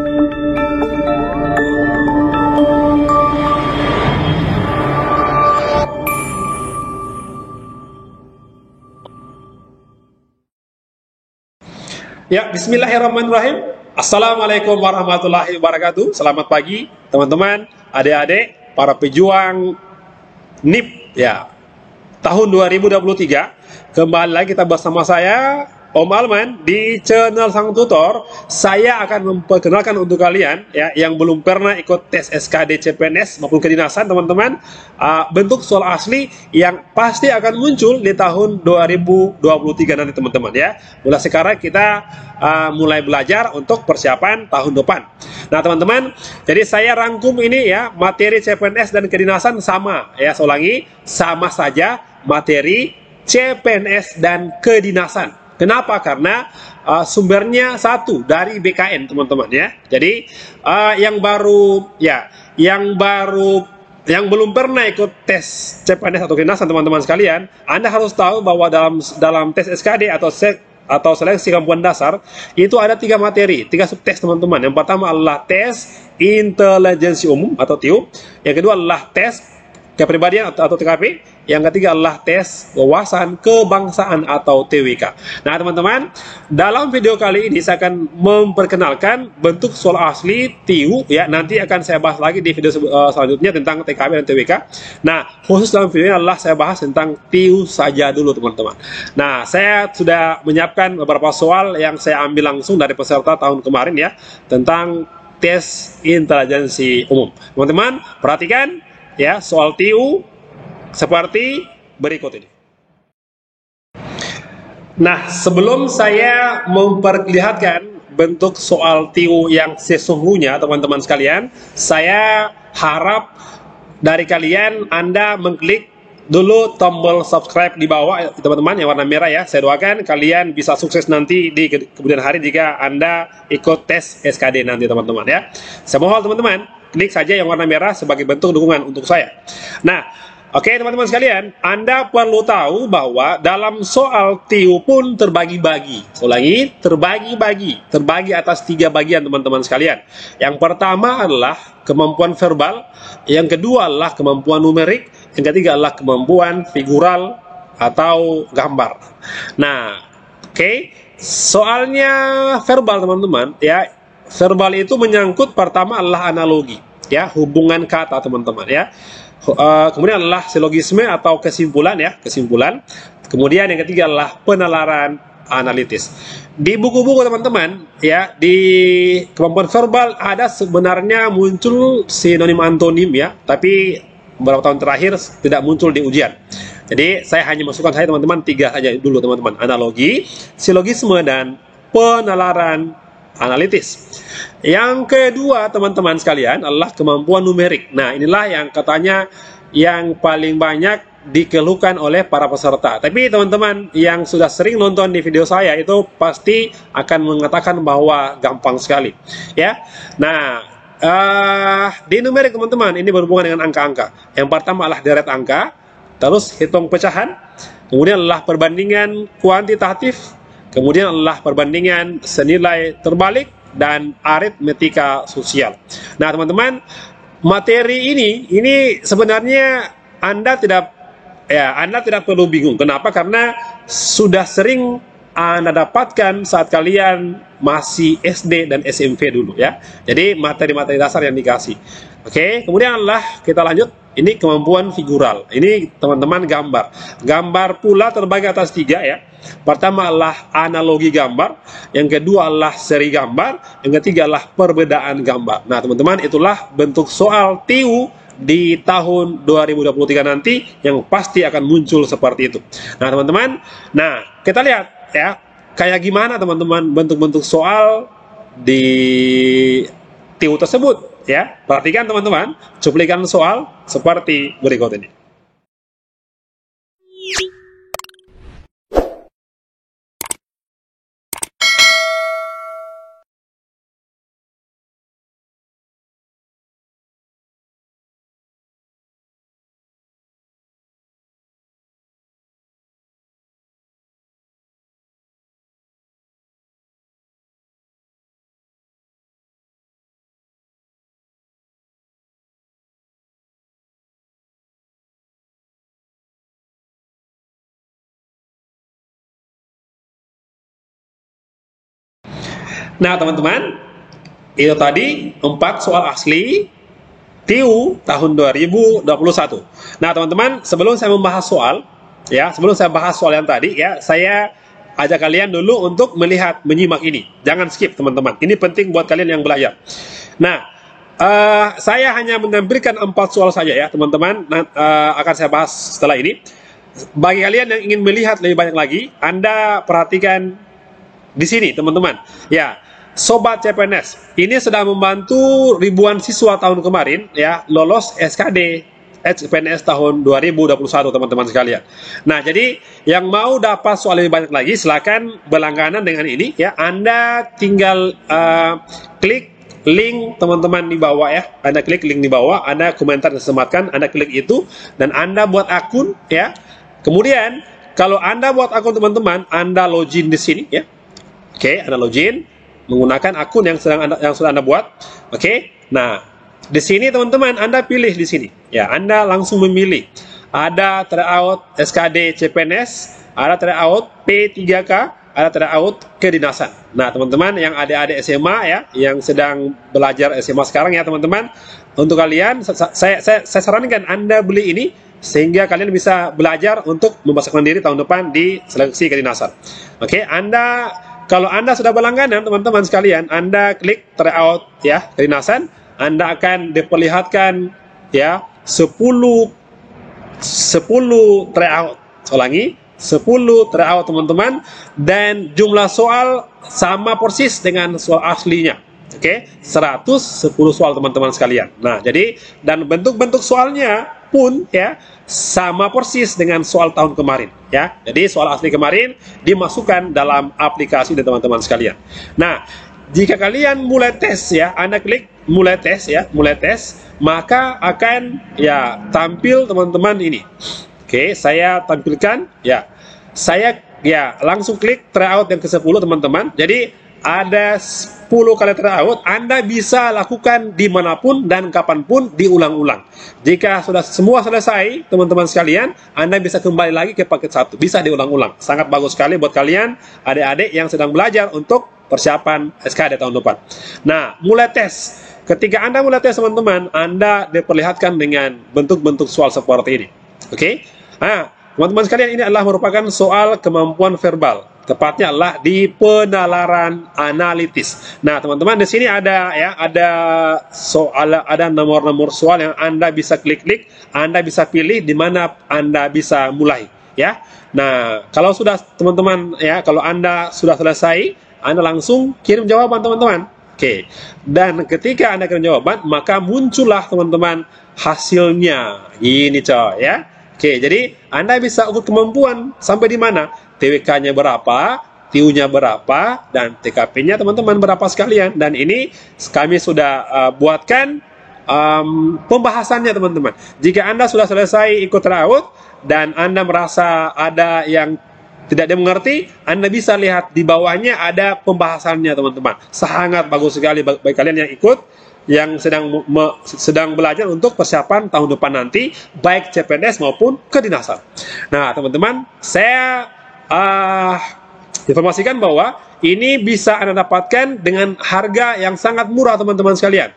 Ya, bismillahirrahmanirrahim. Assalamualaikum warahmatullahi wabarakatuh. Selamat pagi, teman-teman, adik-adik, para pejuang NIP ya. Tahun 2023, kembali lagi kita bersama saya, Om Alman, di channel Sang Tutor. Saya akan memperkenalkan untuk kalian ya yang belum pernah ikut tes SKD CPNS maupun kedinasan, teman-teman, bentuk soal asli yang pasti akan muncul di tahun 2023 nanti, teman-teman ya. Mulai sekarang kita mulai belajar untuk persiapan tahun depan. Nah, teman-teman, jadi saya rangkum ini ya, materi CPNS dan kedinasan sama ya. Saya ulangi, sama saja materi CPNS dan kedinasan. Kenapa? Karena sumbernya satu dari BKN, teman-teman ya. Jadi yang belum pernah ikut tes CPNS atau kedinasan, teman-teman sekalian, Anda harus tahu bahwa dalam tes SKD atau seleksi kemampuan dasar itu ada 3 materi, 3 subtes, teman-teman. Yang pertama adalah tes intelijensi umum atau TIU, yang kedua adalah tes kepribadian atau TKP, yang ketiga adalah tes wawasan kebangsaan atau TWK. Nah, teman-teman, dalam video kali ini saya akan memperkenalkan bentuk soal asli TIU ya. Nanti akan saya bahas lagi di video selanjutnya tentang TKP dan TWK. Nah, khusus dalam video ini adalah saya bahas tentang TIU saja dulu, teman-teman. Nah, saya sudah menyiapkan beberapa soal yang saya ambil langsung dari peserta tahun kemarin ya, tentang tes intelijensi umum. Teman-teman, perhatikan ya, soal TIU seperti berikut ini. Nah, sebelum saya memperlihatkan bentuk soal TIU yang sesungguhnya, teman-teman sekalian, saya harap dari kalian Anda mengklik dulu tombol subscribe di bawah, teman-teman, yang warna merah ya. Saya doakan kalian bisa sukses nanti di kemudian hari jika Anda ikut tes SKD nanti, teman-teman ya. Saya mohon teman-teman klik saja yang warna merah sebagai bentuk dukungan untuk saya. Nah, oke, teman-teman sekalian, Anda perlu tahu bahwa dalam soal TIU pun terbagi-bagi. Ulangi, terbagi atas 3 bagian, teman-teman sekalian. Yang pertama adalah kemampuan verbal, yang kedua adalah kemampuan numerik, yang ketiga adalah kemampuan figural atau gambar. Nah, oke, soalnya verbal, teman-teman ya. Verbal itu menyangkut pertama adalah analogi ya, hubungan kata, teman-teman ya. Kemudian adalah silogisme atau kesimpulan ya, kesimpulan. Kemudian yang ketiga adalah penalaran analitis. Di buku-buku, teman-teman ya, di kemampuan verbal ada sebenarnya muncul sinonim antonim ya, tapi beberapa tahun terakhir tidak muncul di ujian. Jadi saya hanya masukkan saja, teman-teman, 3 saja dulu, teman-teman: analogi, silogisme, dan penalaran analitis. Yang kedua, teman-teman sekalian, adalah kemampuan numerik. Nah, inilah yang katanya yang paling banyak dikeluhkan oleh para peserta. Tapi teman-teman yang sudah sering nonton di video saya itu pasti akan mengatakan bahwa gampang sekali ya. Nah, di numerik, teman-teman, ini berhubungan dengan angka-angka. Yang pertama adalah deret angka, terus hitung pecahan, kemudian adalah perbandingan kuantitatif, kemudian adalah perbandingan senilai terbalik, dan aritmetika sosial. Nah, teman-teman, materi ini sebenarnya Anda tidak perlu bingung. Kenapa? Karena sudah sering Anda dapatkan saat kalian masih SD dan SMP dulu ya. Jadi materi-materi dasar yang dikasih. Oke, kemudian adalah kita lanjut. Ini kemampuan figural. Ini, teman-teman, gambar. Gambar pula terbagi atas 3 ya. Pertama adalah analogi gambar, yang kedua adalah seri gambar, yang ketiga adalah perbedaan gambar. Nah, teman-teman, itulah bentuk soal TIU di tahun 2023 nanti yang pasti akan muncul seperti itu. Nah, teman-teman, kita lihat ya, kayak gimana, teman-teman, bentuk-bentuk soal di TIU tersebut ya. Perhatikan, teman-teman, cuplikan soal seperti berikut ini. Nah, teman-teman, itu tadi 4 soal asli TIU tahun 2021. Nah, teman-teman, sebelum saya membahas soal, ya, sebelum saya bahas soal yang tadi, ya, saya ajak kalian dulu untuk melihat, menyimak ini. Jangan skip, teman-teman. Ini penting buat kalian yang belajar. Nah, saya hanya menampilkan 4 soal saja ya, teman-teman. Akan saya bahas setelah ini. Bagi kalian yang ingin melihat lebih banyak lagi, Anda perhatikan di sini, teman-teman. Ya, Sobat CPNS, ini sedang membantu ribuan siswa tahun kemarin ya lolos SKD CPNS tahun 2021, teman-teman sekalian. Nah, jadi yang mau dapat soal lebih banyak lagi, silakan berlangganan dengan ini ya. Anda tinggal klik link teman-teman di bawah ya. Anda klik link di bawah, Anda komentar dan sematkan, Anda klik itu dan Anda buat akun ya. Kemudian kalau Anda buat akun, teman-teman, Anda login di sini ya. Oke, Anda login menggunakan akun yang sudah Anda buat. Oke. Nah, di sini teman-teman Anda pilih di sini. Ya, Anda langsung memilih. Ada tryout SKD CPNS, ada tryout P3K, ada tryout kedinasan. Nah, teman-teman yang adik-adik SMA ya, yang sedang belajar SMA sekarang ya, teman-teman, untuk kalian saya sarankan Anda beli ini sehingga kalian bisa belajar untuk memasukkan diri tahun depan di seleksi kedinasan. Oke, kalau Anda sudah berlangganan, teman-teman sekalian, Anda klik tryout ya, kedinasan, Anda akan diperlihatkan ya 10 tryout. Ulangi, 10 tryout, teman-teman, dan jumlah soal sama persis dengan soal aslinya. Oke, 110 soal, teman-teman sekalian. Nah, jadi dan bentuk-bentuk soalnya pun ya sama persis dengan soal tahun kemarin ya. Jadi soal asli kemarin dimasukkan dalam aplikasi teman-teman sekalian. Nah, jika kalian mulai tes ya, Anda klik mulai tes ya, mulai tes, maka akan ya tampil teman-teman ini. Oke, saya tampilkan ya. Saya ya langsung klik tryout yang ke-10, teman-teman. Jadi ada 10 kali tryout, Anda bisa lakukan dimanapun dan kapanpun, diulang-ulang. Jika sudah semua selesai, teman-teman sekalian, Anda bisa kembali lagi ke paket 1. Bisa diulang-ulang. Sangat bagus sekali buat kalian, adik-adik yang sedang belajar untuk persiapan SKD tahun depan. Nah, mulai tes. Ketika Anda mulai tes, teman-teman, Anda diperlihatkan dengan bentuk-bentuk soal seperti ini. Oke? Nah, teman-teman sekalian, ini adalah merupakan soal kemampuan verbal. Tepatnya adalah di penalaran analitis. Nah, teman-teman, di sini ada ya, ada nomor-nomor soal yang Anda bisa klik-klik, Anda bisa pilih di mana Anda bisa mulai, ya. Nah, kalau sudah teman-teman ya, kalau Anda sudah selesai, Anda langsung kirim jawaban, teman-teman. Oke. Dan ketika Anda kirim jawaban, maka muncullah, teman-teman, hasilnya. Ini, coy, ya. Oke, jadi Anda bisa ukur kemampuan sampai di mana? TWK-nya berapa, TIU-nya berapa, dan TKP-nya, teman-teman, berapa sekalian. Dan ini kami sudah buatkan pembahasannya, teman-teman. Jika Anda sudah selesai ikut tryout dan Anda merasa ada yang tidak dimengerti, Anda bisa lihat di bawahnya ada pembahasannya, teman-teman. Sangat bagus sekali bagi kalian yang ikut, yang sedang belajar untuk persiapan tahun depan nanti, baik CPNS maupun kedinasan. Nah, teman-teman, saya informasikan bahwa ini bisa Anda dapatkan dengan harga yang sangat murah, teman-teman sekalian.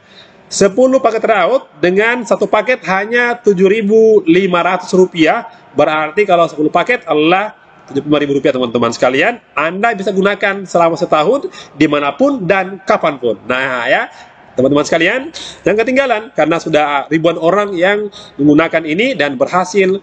10 paket tryout dengan satu paket hanya Rp7.500. Berarti kalau 10 paket adalah Rp75.000, teman-teman sekalian. Anda bisa gunakan selama setahun dimanapun dan kapanpun. Nah ya, teman-teman sekalian, jangan ketinggalan karena sudah ribuan orang yang menggunakan ini dan berhasil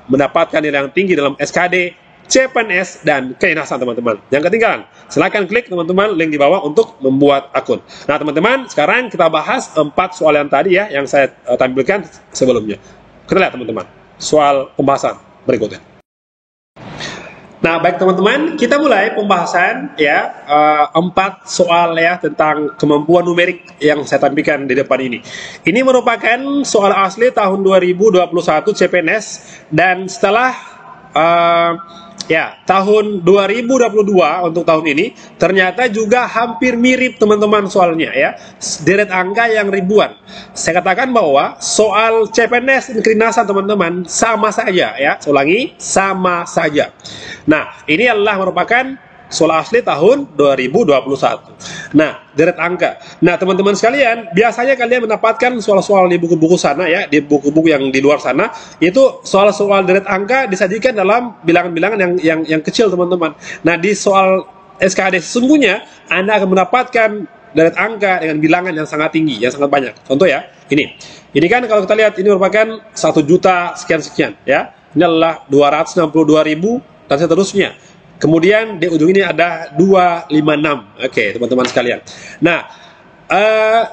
mendapatkan nilai yang tinggi dalam SKD, CPNS, dan kedinasan, teman-teman. Jangan ketinggalan. Silahkan klik, teman-teman, link di bawah untuk membuat akun. Nah, teman-teman, sekarang kita bahas 4 soal yang tadi ya, yang saya tampilkan sebelumnya. Kita lihat, teman-teman, soal pembahasan berikutnya. Nah, baik teman-teman, kita mulai pembahasan ya 4 soal ya tentang kemampuan numerik yang saya tampilkan di depan ini. Ini merupakan soal asli tahun 2021 CPNS dan setelah ya tahun 2022 untuk tahun ini ternyata juga hampir mirip, teman-teman, soalnya ya, deret angka yang ribuan. Saya katakan bahwa soal CPNS dan kedinasan, teman-teman, sama saja ya. Saya ulangi, sama saja. Nah, ini adalah merupakan soal asli tahun 2021. Nah, deret angka. Nah, teman-teman sekalian, biasanya kalian mendapatkan soal-soal di buku-buku sana ya, di buku-buku yang di luar sana, itu soal-soal deret angka disajikan dalam bilangan-bilangan yang kecil, teman-teman. Nah, di soal SKD sesungguhnya Anda akan mendapatkan deret angka dengan bilangan yang sangat tinggi, yang sangat banyak. Contoh ya, ini kan kalau kita lihat ini merupakan 1 juta sekian-sekian ya. Ini adalah 262.000 dan seterusnya. Kemudian di ujung ini ada 256. Oke, teman-teman sekalian. Nah,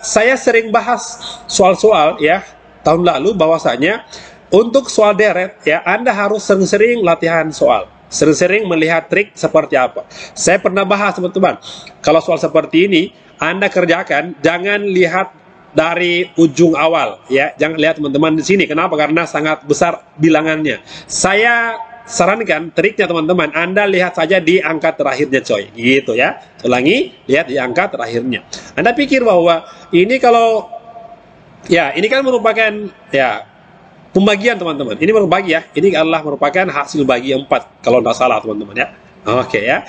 saya sering bahas soal-soal ya tahun lalu bahwasanya untuk soal deret ya Anda harus sering-sering latihan soal. Sering-sering melihat trik seperti apa. Saya pernah bahas, teman-teman. Kalau soal seperti ini Anda kerjakan, jangan lihat dari ujung awal ya, jangan lihat teman-teman di sini. Kenapa? Karena sangat besar bilangannya. Saya sarankan triknya teman-teman, Anda lihat saja di angka terakhirnya coy, gitu ya. Ulangi, lihat di angka terakhirnya. Anda pikir bahwa ini kalau ya ini kan merupakan ya pembagian teman-teman. Ini berbagi ya. Ini adalah merupakan hasil bagi 4 kalau tidak salah teman-teman ya. Oke ya.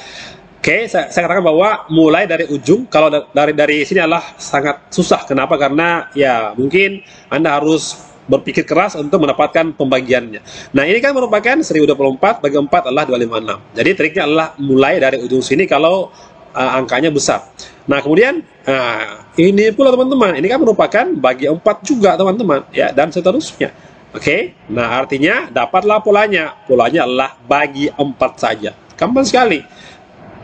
Oke, saya katakan bahwa mulai dari ujung, kalau dari sini adalah sangat susah. Kenapa? Karena ya mungkin Anda harus berpikir keras untuk mendapatkan pembagiannya. Nah, ini kan merupakan 1024 bagi 4 adalah 256. Jadi triknya adalah mulai dari ujung sini kalau angkanya besar. Nah, kemudian ini pula teman-teman, ini kan merupakan bagi 4 juga teman-teman ya, dan seterusnya. Oke, nah artinya dapatlah polanya. Polanya adalah bagi 4 saja. Gampang sekali.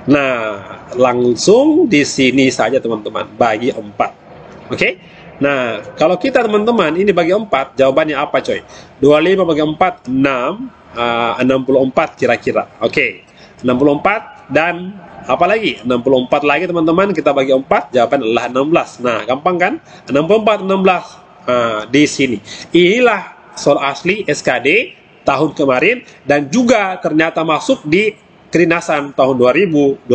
Nah, langsung di sini saja teman-teman, bagi 4. Oke? Nah, kalau kita teman-teman ini bagi 4, jawabannya apa coy? 25 bagi 4, 6, 64 kira-kira. Oke, 64 dan apa lagi? 64 lagi teman-teman, kita bagi 4, jawaban adalah 16. Nah, gampang kan? 64, 16 di sini. Inilah soal asli SKD tahun kemarin dan juga ternyata masuk di kedinasan tahun 2022.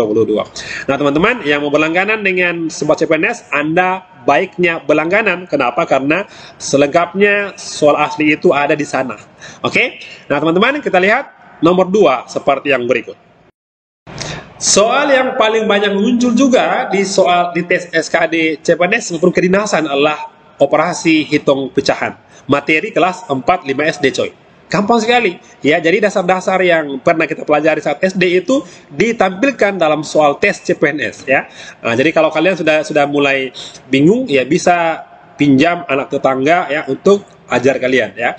Nah, teman-teman yang mau berlangganan dengan Sobat CPNS, Anda baiknya berlangganan. Kenapa? Karena selengkapnya soal asli itu ada di sana. Oke? Nah, teman-teman, kita lihat nomor 2 seperti yang berikut. Soal yang paling banyak muncul juga di tes SKD CPNS maupun kedinasan adalah operasi hitung pecahan. Materi kelas 4-5 SD coy. Gampang sekali ya, jadi dasar-dasar yang pernah kita pelajari saat SD itu ditampilkan dalam soal tes CPNS ya. Nah, jadi kalau kalian sudah mulai bingung ya, bisa pinjam anak tetangga ya untuk ajar kalian ya.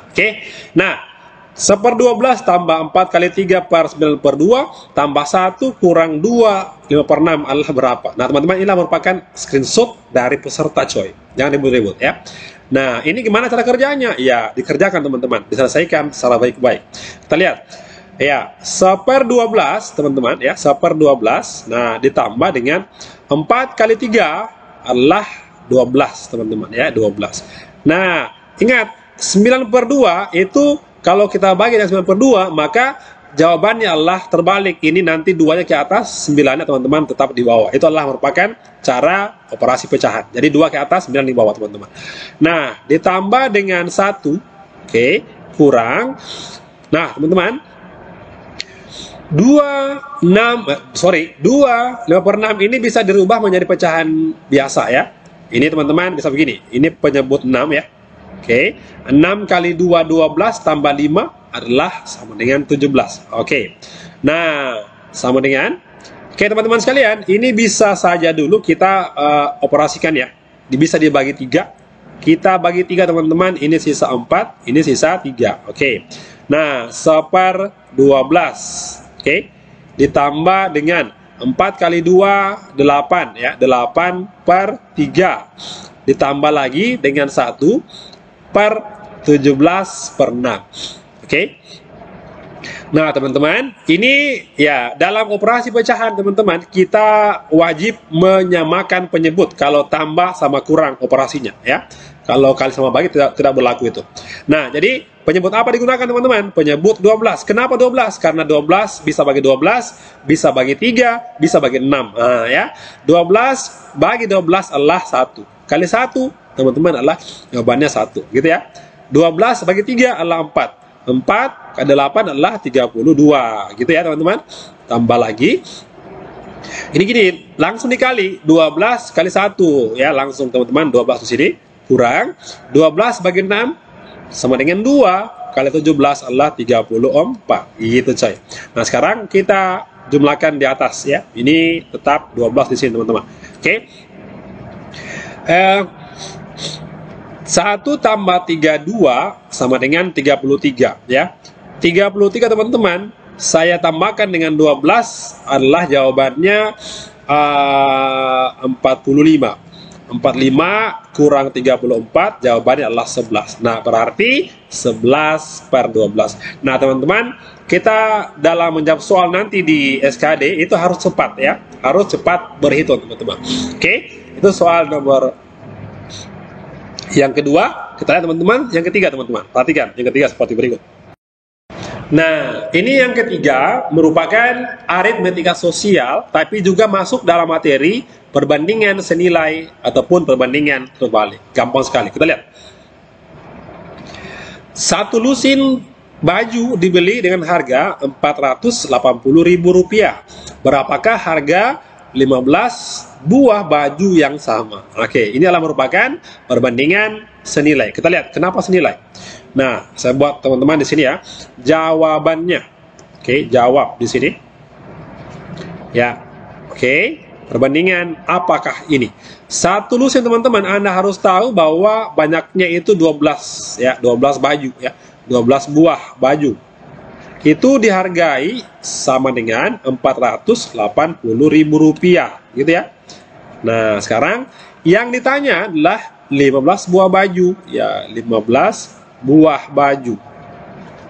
Oke. Nah, 1/12 tambah 4 kali 3 per 9 per 2 tambah 1 kurang 2 5 per 6 adalah berapa? Nah, teman-teman, inilah merupakan screenshot dari peserta coy. Jangan ribut-ribut ya. Nah, ini gimana cara kerjanya? Ya, dikerjakan teman-teman, diselesaikan secara baik-baik. Kita lihat. Ya, 1/12 teman-teman ya, 1/12. Nah, ditambah dengan 4 kali 3 adalah 12 teman-teman ya, 12. Nah, ingat 9/2 itu kalau kita bagi dengan 9/2, maka jawabannya adalah terbalik. Ini nanti 2-nya ke atas, 9-nya teman-teman tetap di bawah. Itu adalah merupakan cara operasi pecahan. Jadi 2 ke atas, 9 di bawah teman-teman. Nah, ditambah dengan 1, oke, kurang. Nah, teman-teman, 2 5/6 ini bisa dirubah menjadi pecahan biasa ya. Ini teman-teman bisa begini. Ini penyebut 6 ya. Oke, 6 kali 2, 12 tambah 5 adalah sama dengan 17. Oke. Nah, sama dengan. Oke, teman-teman sekalian, ini bisa saja dulu kita operasikan ya. Bisa dibagi 3. Kita bagi 3 teman-teman, ini sisa 4, ini sisa 3. Oke. Nah, 1/12. Oke. Ditambah dengan 4 kali 2, 8 ya. 8/3. Ditambah lagi dengan 1 per 17/6. Oke. Nah, teman-teman, ini ya dalam operasi pecahan teman-teman, kita wajib menyamakan penyebut kalau tambah sama kurang operasinya ya. Kalau kali sama bagi tidak berlaku itu. Nah, jadi penyebut apa digunakan teman-teman? Penyebut 12. Kenapa 12? Karena 12 bisa bagi 12, bisa bagi 3, bisa bagi 6. Nah, ya. 12 bagi 12 adalah 1. Kali 1 teman-teman adalah jawabannya 1, gitu ya. 12 bagi 3 adalah 4. 4 kali 8 adalah 32. Gitu ya teman-teman. Tambah lagi. Ini gini, langsung dikali 12 kali 1 ya, langsung teman-teman 12 di sini kurang 12 bagi 6 sama dengan 2 kali 17 adalah 34. Gitu coy. Nah, sekarang kita jumlahkan di atas ya. Ini tetap 12 di sini teman-teman. Oke. 1 tambah 32 sama dengan 33 ya. 33 teman-teman, saya tambahkan dengan 12 adalah jawabannya 45. 45 kurang 34 jawabannya adalah 11. Nah, berarti 11 per 12. Nah, teman-teman, kita dalam menjawab soal nanti di SKD itu harus cepat ya. Harus cepat berhitung, teman-teman. Oke, itu soal nomor yang kedua. Kita lihat teman-teman, yang ketiga teman-teman. Perhatikan, yang ketiga seperti berikut. Nah, ini yang ketiga merupakan aritmetika sosial, tapi juga masuk dalam materi perbandingan senilai ataupun perbandingan terbalik. Gampang sekali, kita lihat. Satu lusin baju dibeli dengan harga Rp480.000. Berapakah harga 15 buah baju yang sama? Oke, ini adalah merupakan perbandingan senilai. Kita lihat kenapa senilai. Nah, saya buat teman-teman di sini ya jawabannya. Oke, jawab di sini. Ya, oke. Perbandingan apakah ini? Satu lusin teman-teman, Anda harus tahu bahwa banyaknya itu 12 ya, 12 baju ya, 12 buah baju. Itu dihargai sama dengan Rp480.000 gitu ya. Nah, sekarang yang ditanya adalah 15 buah baju ya, 15 buah baju.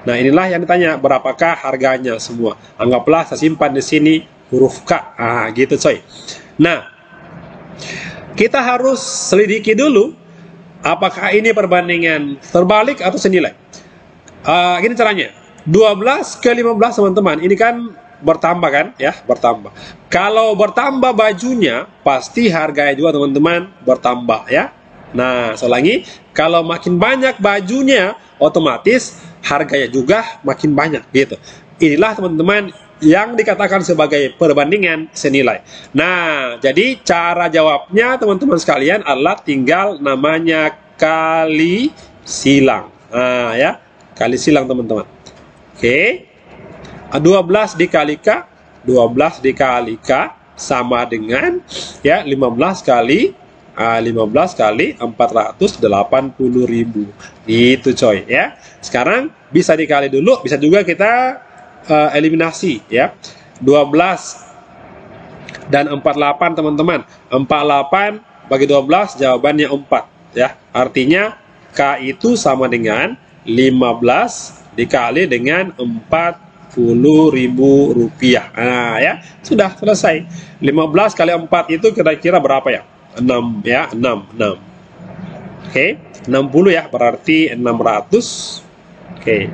Nah, inilah yang ditanya, berapakah harganya semua. Anggaplah saya simpan di sini huruf K. Gitu coy. Nah, kita harus selidiki dulu apakah ini perbandingan terbalik atau senilai. Gini caranya. 12 ke 15 teman-teman, ini kan bertambah kan ya, bertambah. Kalau bertambah bajunya, pasti harganya juga teman-teman bertambah ya. Nah, saya ulangi, kalau makin banyak bajunya, otomatis harganya juga makin banyak gitu. Inilah teman-teman yang dikatakan sebagai perbandingan senilai. Nah, jadi cara jawabnya teman-teman sekalian adalah tinggal namanya kali silang. Nah, ya, kali silang teman-teman. Oke. 12 dikali K, 12 dikali K sama dengan ya 15 kali 480.000. Itu coy ya. Sekarang bisa dikali dulu, bisa juga kita eliminasi ya. 12 dan 48 teman-teman. 48 bagi 12 jawabannya 4 ya. Artinya K itu sama dengan 15 dikali dengan Rp40.000. Nah ya, sudah selesai. 15 kali 4 itu kira-kira berapa ya? 6 ya, 6. Oke, 60 ya, berarti 600. Oke,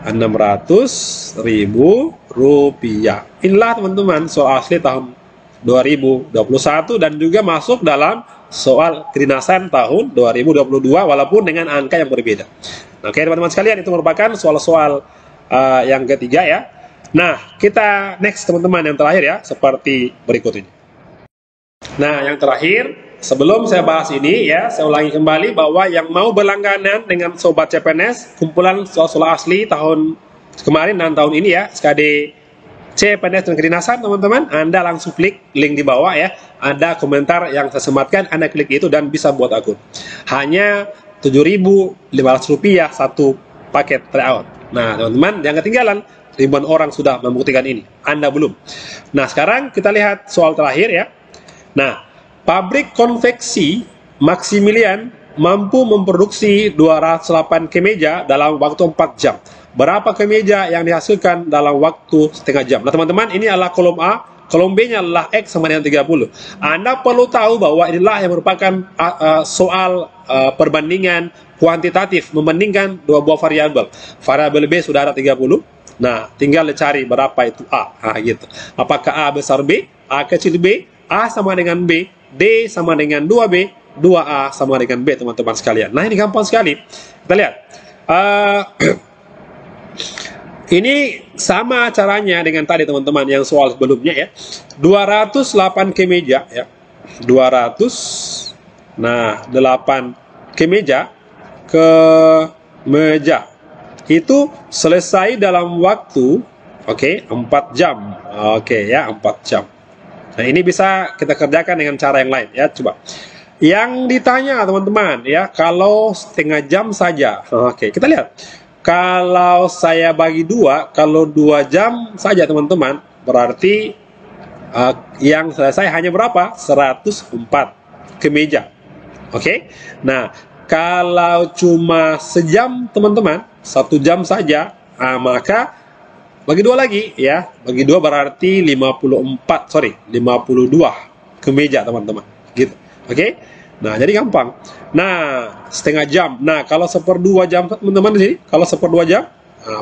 Rp600.000. Inilah teman-teman soal asli tahun 2021 dan juga masuk dalam soal kedinasan tahun 2022 walaupun dengan angka yang berbeda. Oke teman-teman sekalian, itu merupakan soal-soal yang ketiga ya. Nah, kita next teman-teman yang terakhir ya, seperti berikut ini. Nah, yang terakhir, sebelum saya bahas ini ya, saya ulangi kembali bahwa yang mau berlangganan dengan Sobat CPNS, kumpulan soal-soal asli tahun kemarin dan tahun ini ya, SKD CPNS dan kedinasan teman-teman, Anda langsung klik link di bawah ya, ada komentar yang saya sematkan, Anda klik itu dan bisa buat akun. Hanya Rp7.500 satu paket tryout. Nah teman-teman, jangan ketinggalan, ribuan orang sudah membuktikan ini, Anda belum. Nah sekarang kita lihat soal terakhir ya. Nah, pabrik konveksi Maximilian mampu memproduksi 208 kemeja dalam waktu 4 jam. Berapa kemeja yang dihasilkan dalam waktu setengah jam? Nah teman-teman, ini adalah kolom A, kolom B nya adalah X sama dengan 30. Anda perlu tahu bahwa inilah yang merupakan soal perbandingan kuantitatif, membandingkan dua buah variabel. Variabel B sudah ada 30. Nah, tinggal dicari berapa itu A. Nah, gitu. Apakah A besar B, A kecil B, A sama dengan B, D sama dengan 2B, 2A sama dengan B teman-teman sekalian. Nah ini gampang sekali. Kita lihat. Ini sama caranya dengan tadi teman-teman yang soal sebelumnya ya. 208 kemeja ya. 200 8 kemeja ke meja. Itu selesai dalam waktu 4 jam. Ya, 4 jam. Nah, ini bisa kita kerjakan dengan cara yang lain ya, coba. Yang ditanya teman-teman ya, kalau setengah jam saja. Kita lihat. Kalau saya bagi 2, kalau 2 jam saja teman-teman, berarti yang selesai hanya berapa? 104 kemeja. Nah, kalau cuma sejam teman-teman, 1 jam saja, maka bagi 2 lagi ya. Bagi 2 berarti 52 kemeja teman-teman. Gitu. Nah, jadi gampang. Nah, setengah jam. Nah, kalau 1/2 jam teman-teman di sini, kalau 1/2 jam,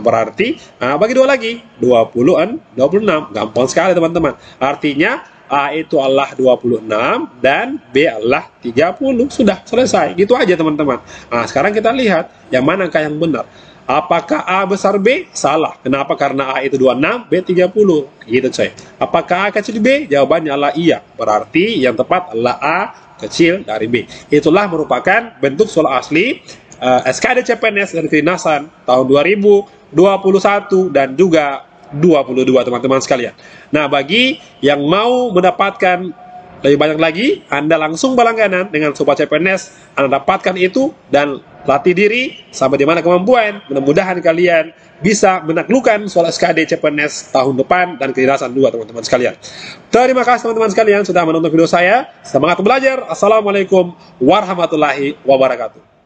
berarti bagi 2 lagi, 26. Gampang sekali teman-teman. Artinya A itu adalah 26 dan B adalah 30. Sudah selesai. Gitu aja teman-teman. Nah, sekarang kita lihat yang manakah yang benar. Apakah A besar B? Salah. Kenapa? Karena A itu 26, B 30. Gitu coy. Apakah A kecil B? Jawabannya adalah iya. Berarti yang tepat adalah A kecil dari B. Itulah merupakan bentuk soal asli SKD CPNS dan Kedinasan tahun 2021 dan juga 22 teman-teman sekalian. Nah, bagi yang mau mendapatkan lebih banyak lagi, Anda langsung berlangganan dengan Sobat CPNS. Anda dapatkan itu dan latih diri sampai di mana kemampuan. Mudah-mudahan kalian bisa menaklukkan soal SKD CPNS tahun depan dan Kedinasan 2 teman-teman sekalian. Terima kasih teman-teman sekalian sudah menonton video saya. Semangat belajar. Assalamualaikum warahmatullahi wabarakatuh.